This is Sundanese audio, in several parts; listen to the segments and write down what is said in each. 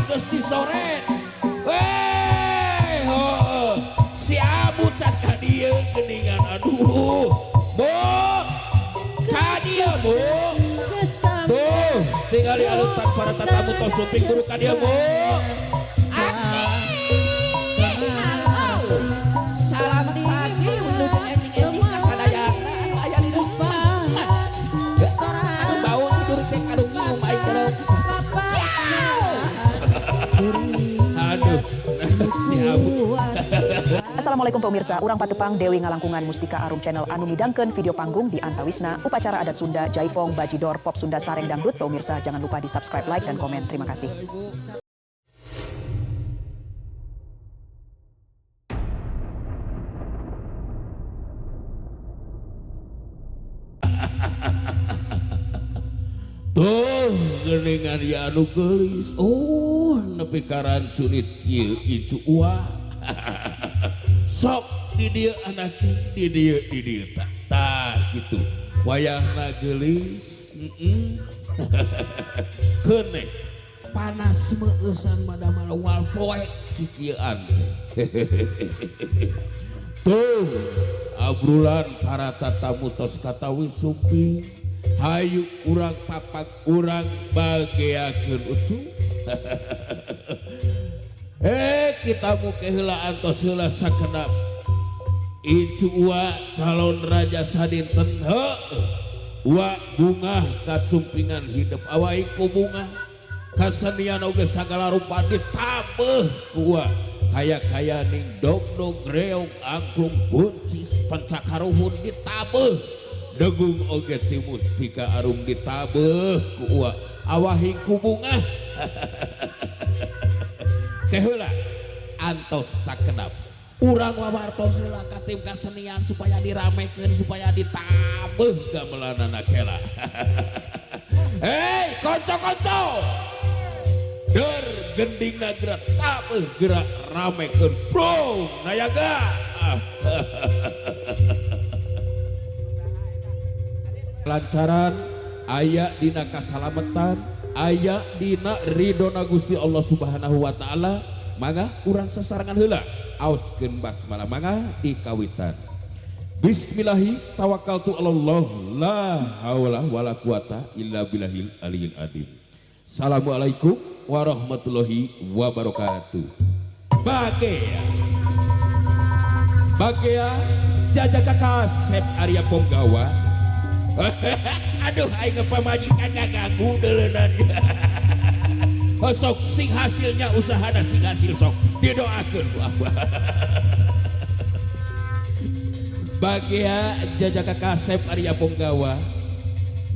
geus disoret. Weh, si Abu can ka dieu geuningan. Aduh, Bu, ka dieu Bu. Tuh, tinggali alutan para tatamu tos suping guru ka dieu Bu. Selamat pagi untuk encing-encing kasadaya aya di depan. Anu bau si duri teh kadung nyium aing deuleuh. Aduh, si Abu. Assalamualaikum pemirsa, urang patepang Dewi Ngalangkungan Mustika Arum Channel anu midangkeun video panggung di Antawisna upacara adat Sunda Jaipong Bajidor Pop Sunda Sareng Dangdut. Pemirsa jangan lupa di subscribe, like, dan komen. Terima kasih. Tuh geuningan ya anu geulis. Oh, nepi ka rancunit ieu icu uah. Sok di dieu anaking di dieu tah kitu. Wayahna geulis. Keuneh panas meueusan madamel wal poe kikieuan. Tuh abrulan para tatamu tos katawi sumping. Hayu urang papak urang bageakeun ucu. Kita muke heula antos heula sakenap icu ua calon raja sadinten ua bunga kasumpingan hidup awai ku bunga kasenian oge sagala rupa ditabeh ku ua kaya-kaya ning dog-dog reog angklung buncis pancakaruhun ditabeh degung oge ti mustika arum ditabeh ku ua awahi ku bunga. Keheula antos sakedap urang wawartos heula ka tim kasenian supaya diramekeun supaya ditabeh gamelanana kela. Hei konco-konco der gendingna gerak tabeh gerak ramekeun bro nayaga. Lancaran aya dina kasalamatan aya dina ridona Gusti Allah Subhanahu wa taala. Mangga urang sasarangan heula aoskeun basmalah mangga dikawitan. Bismillahi tawakkaltu 'alallah la haula wala quwata illa billahil aliyil adim. Assalamualaikum warahmatullahi wabarakatuh. Bagea jajaka kasep Arya Ponggawa. Aduh aing pamajikan ganggu deuleunan. Sok sing hasilnya usahana sing hasil sok didoakeun ku Abah. Bagea jajaka kasep Arya Ponggawa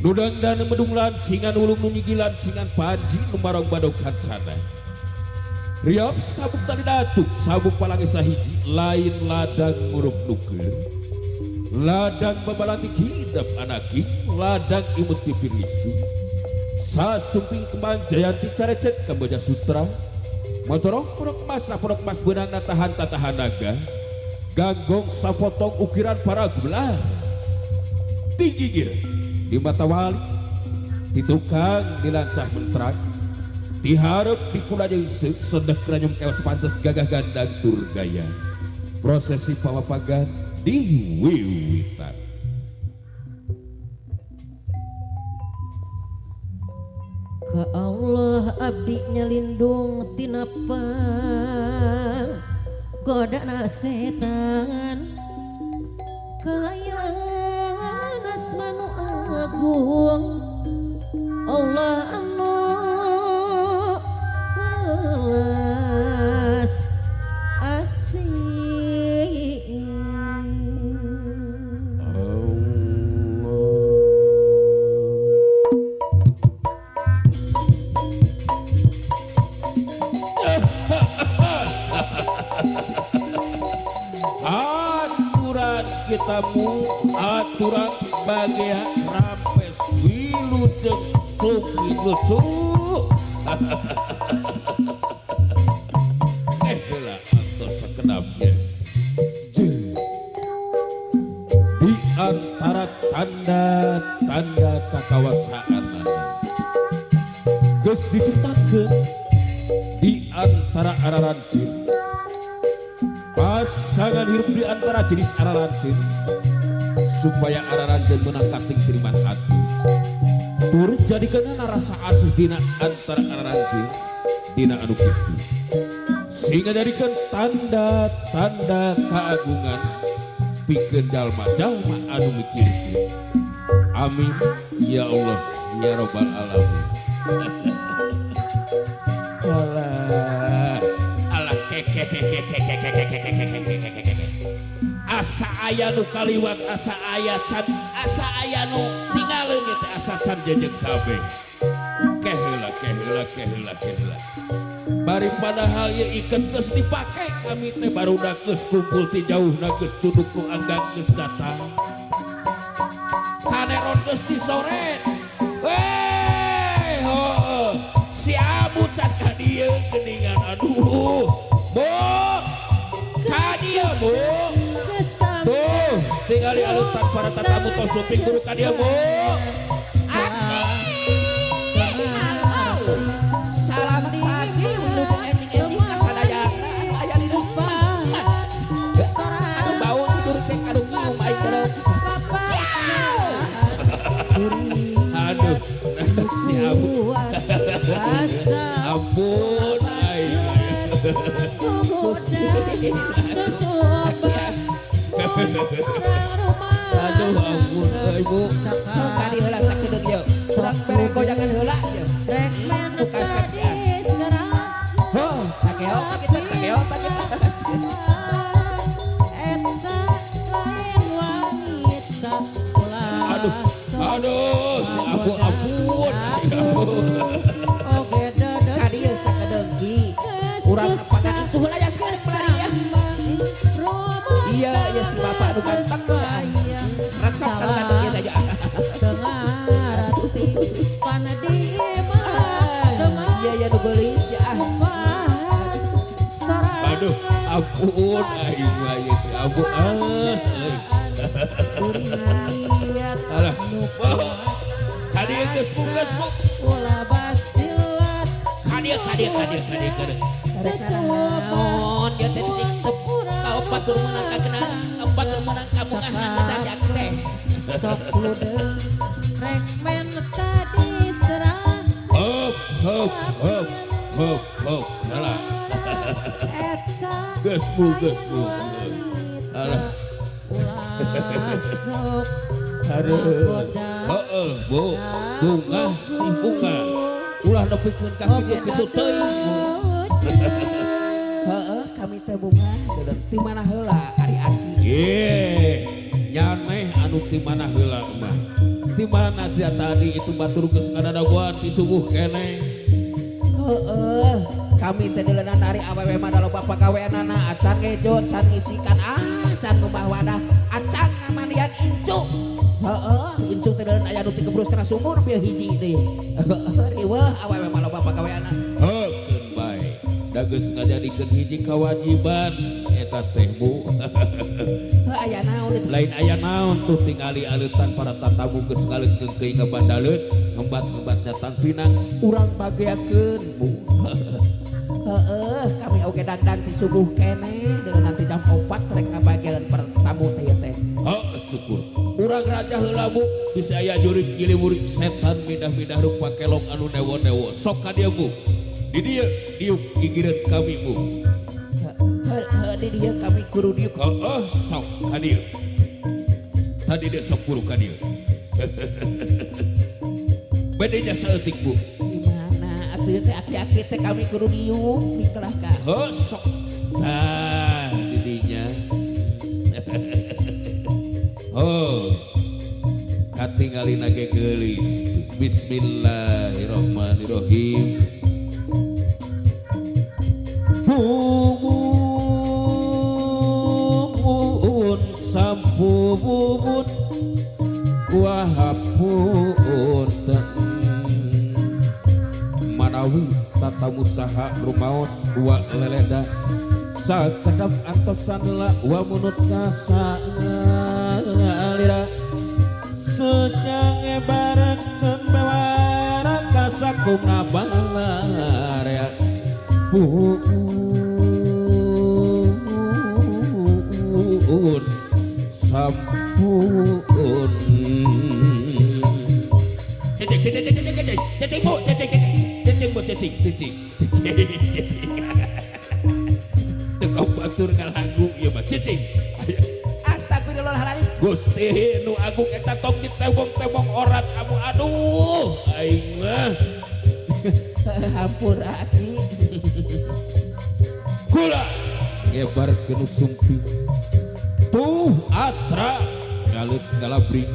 nu dangdan medung lancingan ulung nu nyigi lancingan panji nu marong badog kancana. Riap sabuk tali datuk sabuk palangi sahiji lain ladang murup nukeun. Ladang babalanti hidap anaki ladang imut pipir lisu sasumping kembang jayanti carecet kamboja sutra motorong purok emas benang tahan tatahan naga ganggong sapotong ukiran para gulah tinggi gir di mata wali ditukang dilancah menterang diharap dikula jeung sedek ranyum kewas pantes gagah gandang tur gaya prosesi pawapagan diwiwitan. Ka Allah abdi nyalindung tina godana setan kalayan asmanu agung Allah anu welas asih. Kitamu aturan bagea rapes wilu jeung supi lucu. Heula antos sakedapnya di antara tanda-tanda kakawasaan geus diciptakeun di antara ararancin, pasangan hirup di antara jenis ararancin, supaya ararancin menang kating tiriman hati. Turut jadikan rasa asih dina antara ararancin dina anu kitu, sehingga jadikan tanda-tanda keagungan pikeun jalma-jalma anu mikir. Amin ya Allah ya Rabbal alamin. Alah asa aya nu kaliwat, asa aya can, asa aya nu tinggalin teh asa can jejeg kabeh. Keheula. Bari padahal ye iket geus dipake, kami teh barudak geus kumpul ti jauhna geus cuduk ku anggang geus datang. Kaneron geus disoret. Weh, si Abu can ka dieu geuningan, aduh. Bu, ka dieu Bu. Tuh, tinggali alutan para tatamu tos suping guru ka dieu Bu. Selamat pagi mendukung encing-encing kasadayana aya di depan. Anu bau sidur teh anu nyium aing teh. Aduh, si Abu. Ampun aing. Aduh ampun Ibu. Tadi heula sakedeuk ieu. Urang bere goyangan heula ieu. Buka sep ya. Takeo kita. Aduh, si Abu ampun. Tadi ieu sakedeuk gi. Urang pagan icu heula ya sekarang pelari ya. Iya si bapak anu ganteng ya. Resep kan kadang ieu aja. Iya nu geulis ya. Aduh, ampun aing mah ye si Abu Alah. Kadieu geus Bu. Kadieu. Naon dia teh TikTok kaopat tur menang kagenang, kaopat tur menang kabungahan kita jak teh. Sok ludeung rek men tadi serang Hop. Alah. eta Geus Bu. Alah. sok Aduh. Heeh, Bu. Bunga. Ulah nepikeun ka kitu teuing. Heeh, kami teh bunga deuleuh ti mana heula ari aki. Nyaneh anu ti mana heula mah. Ti mana dia tadi itu batur geus ngadadaguan ti subuh keneh. Heeh, kami teh deuleunan ari awewe mah loba pagaweanana, acan ngejo, can ngisikan, can ngubah wadah, acan ngamandian incu. Heeh, incu teh deuleunan aya nu ti kebrus kana sumur pieu hiji deui. Heeh, riweuh awewe mah loba pagaweanana. Keun bae. Da geus ngajadikeun hiji kewajiban eta teh Bu. Aya naon itu? Lain aya naon tuh tingali aleutan para tatamu geus ngaleungkeun keuing ngabandaleun, ngembat-ngembat datang pinang urang bageakeun Bu. Heeh, kami oge dangdang ti subuh keneh, deuleuh nanti jam 4 rek ngabageun para tamu teh teh. Syukur. Urang raja heula Bu, bisa aya jurig giliwurig setan midah-midah rupa kelong anu newo-newo. Sok ka dieu Bu. Di dieu diuk gigireun kami Bu. Di dia kami kudu diuk. Sok ka dieu. Tadi dia sok kudu ka dieu. Bedanya saeutik Bu. Gimana atuh teh aki-aki teh kami kudu diuk mikelah ka. Sok. Nah, didinya. Katingali nage geulis. Bismillahirrahmanirrahim. Bubun sampubun wahapun manawi tata musaha rumaos wa leleda sakedap antosan la wa munut kasa ngalira sejange bareng kembawara kasakum ngabalar ya sampun cecing bu cecing tukang batur ngalagu ya mah cecing Astagfirullahaladzim. Gusti nu agung eta tong ditebong-tebong orat kamu aduh aing mah Hampura aki. kula ngebarkeun sumpi tuh atra galit galabring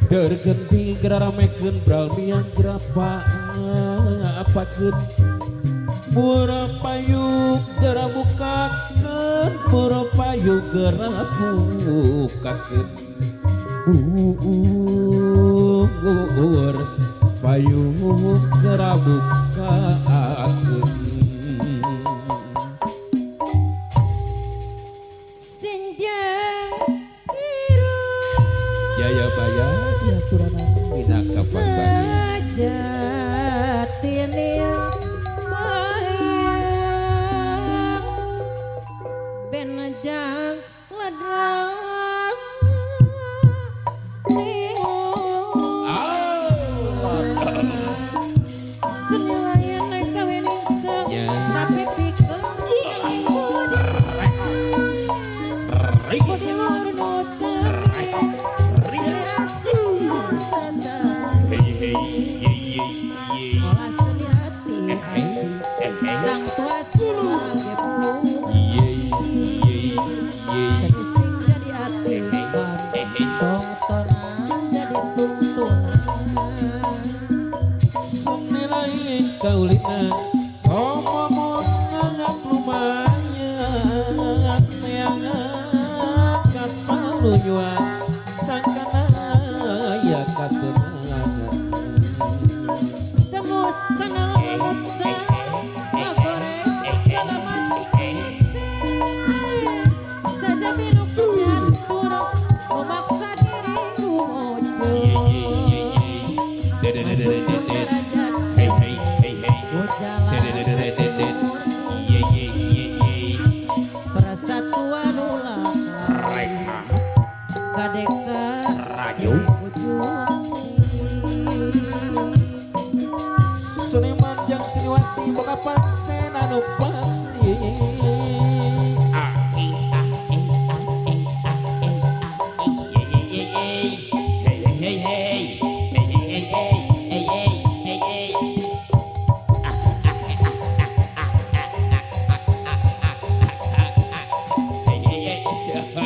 dergenti geraramekeun bralmian gerapa apakeun murah payu gerabukakeun murah payu gerabukakeun buur payu gerabukakeun senja biru jaya baya ya turana minaka pambani sejatine bayang benajang ladrang senilaian naik kawin ingkang Ya. tapi pikir budi lor notami olah seni hati tang tua sebagai jadi sing jadi hati tontonan jadi tuntunan Sunilain kaulinan omomong ngangap lumayan neangan kasaluyuan sangkana ya kasenangan tembus kana muda ngagoreng kana masih saja minum nyampur memaksa diriku ojo persatuan ulang kadeka ujung Suniman yang siniwati boga pancen anu pasti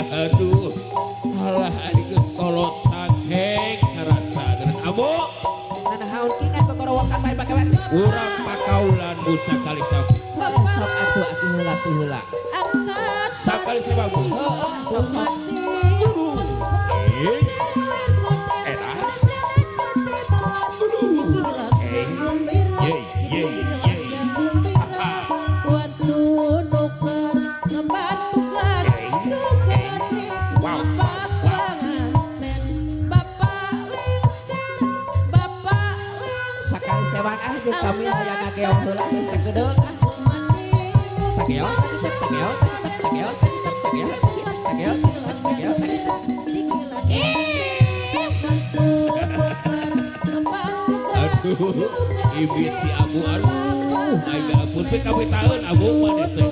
aduh alah geus kolot cangkeng ngarasa dengan abu Nanahaun kingan pekorowakan bae pake wet. urang pakaulan busa kali sabu Sok atuh aki heula. angkat sakali sabu Sok. eras Sakali sewang jeung kami aya ngageong heula sakedeung. Tageong. aduh ibit si abu aduh aing ampun teh kabeh taeun abu mah teh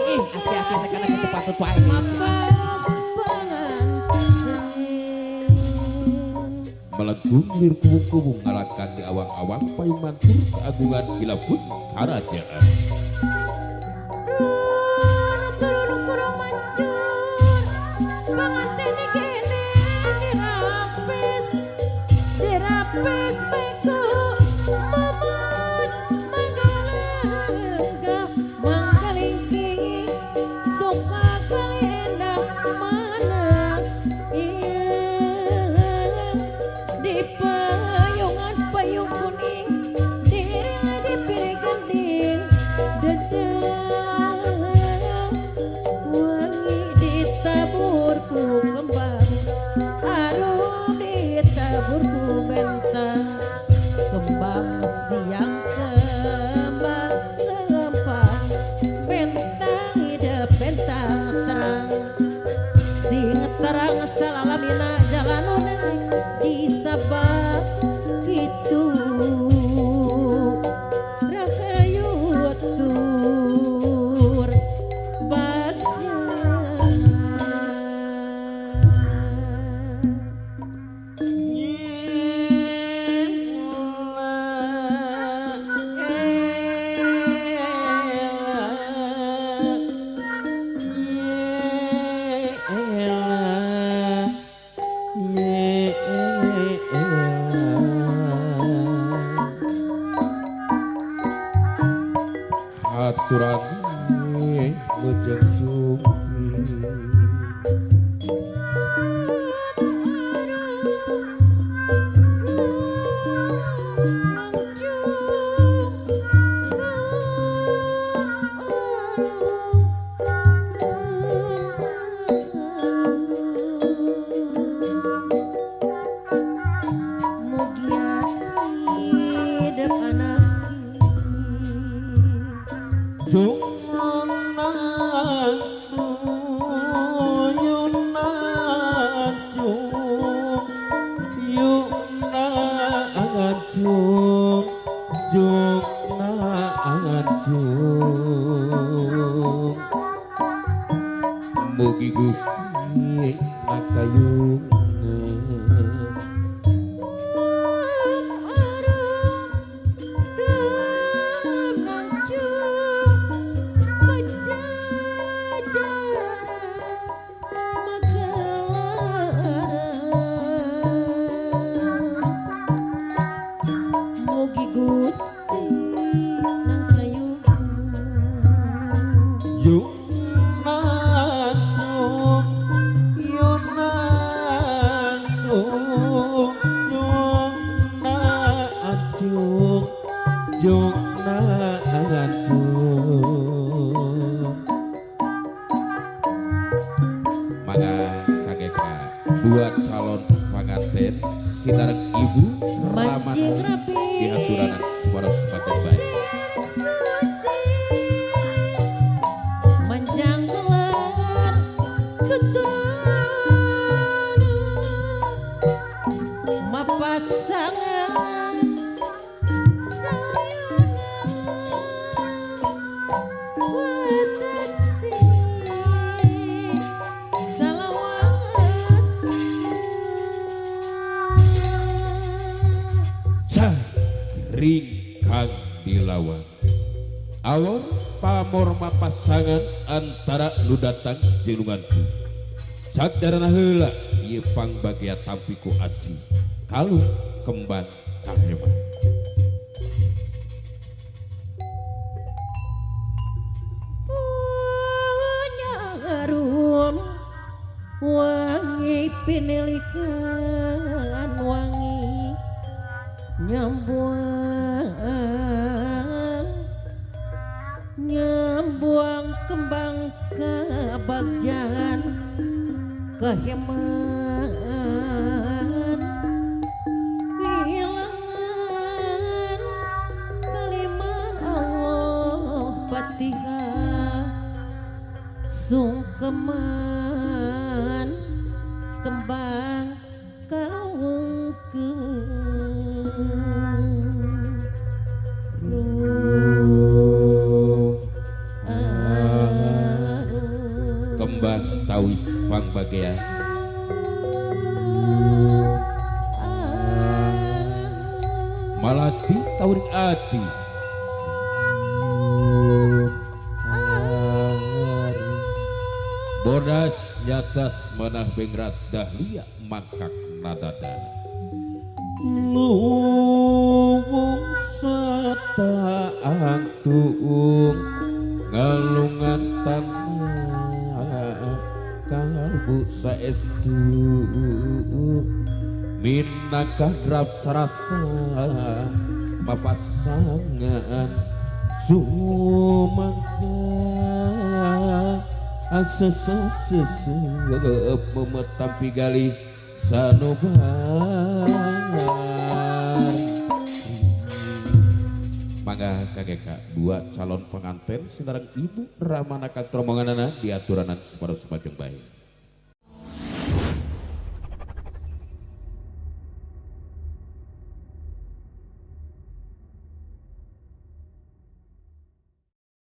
Ih, hati-hati tekan kita patut wae. melengkung lir kubung-kubung ngalangkang di awang-awang payung mantur keagungan kilapun karajaan Dirapis beko mamat manggalega manggalingking suka kalenda mana di payung kuning diri di piring gending dedang wangi ditaburku kembang arum ditaburku bentang kembang siang ke baturane lejeng supi. Mugi Gusti nakayungan Mugi Gusti nang kayuhan maka KGK buat calon pengantin sinareng ibu Mancing ramana rapi di aturanan suara semakin baik. Manjang gelar keturunan mapasangan Ring kang dilawan awon pamor pasangan antara nu datang jenunganku cak darana heula ieu pangbagia tampiku asih kalung kembang kahema punya harum wangi pinilikan wangi nyambuang kembang kabagjan keheman hilangan kalimah Allah Fatihah sungkeman kembang kembang tawis pangbagean malati kauring ati bodas nyatas manah bengras dahlia mangkak nadada luwung sataang tuung ngalungan tanah kalbu saestu minakah drap sarasa papasangan sumangga asesesesep memetampi gali sanobar mangga KGK dua calon pengantin sinareng ibu ramana kang tromonganana di aturanan semacam baik.